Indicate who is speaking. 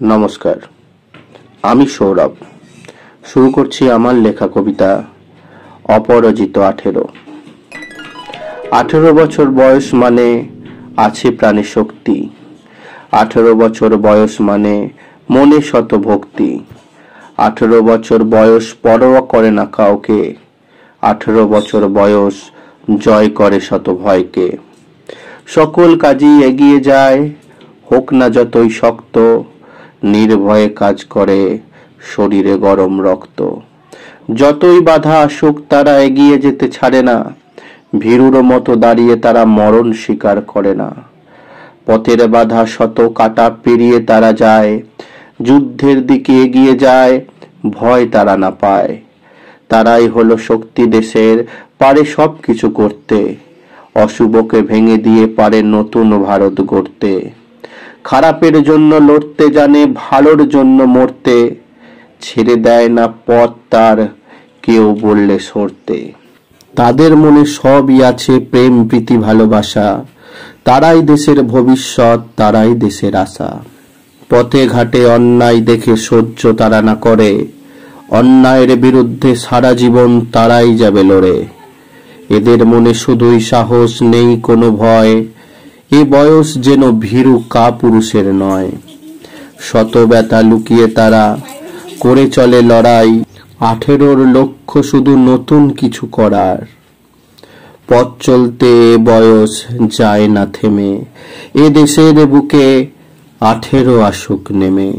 Speaker 1: নমস্কার, আমি সৌরভ। শুরু করছি আমার লেখা কবিতা অপরাজিত 18। 18 বছর বয়স মানে আছে প্রাণে শক্তি। 18 বছর বয়স মানে মনে শত ভক্তি। 18 বছর বয়স পরোয়া করে না কাউকে। 18 বছর বয়স জয় করে শত ভয়কে। সকল কাজই এগিয়ে যায়, হোক না যতই শক্ত। নির্ভয়ে কাজ করে শরীরে গরম রক্ত। যতই বাধা আসুক তারা এগিয়ে যেতে ছাড়ে না। ভীরুর মতো দাঁড়িয়ে তারা মরণ স্বীকার করে না। পথের বাধা শত কাটা পেরিয়ে তারা যায়, যুদ্ধের দিকে এগিয়ে যায়, ভয় তারা না পায়। তারাই হলো শক্তি দেশের, পারে সবকিছু করতে। অশুভকে ভেঙে দিয়ে পারে নতুন ভারত গড়তে। খারাপের জন্য লড়তে জানে, ভালোর জন্য মরতে। ছেড়ে দেয় না পথ তার কেউ বললে সরতে। তাদের মনে সবই আছে, প্রেম প্রীতি ভালোবাসা। তারাই দেশের ভবিষ্যৎ, তারাই দেশের আশা। পথে ঘাটে অন্যায় দেখে সহ্য তারা না করে। অন্যায়ের বিরুদ্ধে সারা জীবন তারাই যাবে লড়ে। এদের মনে শুধুই সাহস, নেই কোনো ভয়। এ বয়স যেন ভীরু কাপুরুষের নয়। শত ব্যথা লুকিয়ে তারা করে চলে লড়াই। 18 লক্ষ্য শুধু নতুন কিছু করার। পথ চলতে বয়স যায় না থেমে। এ দেশের বুকে 18 আসুক নেমে।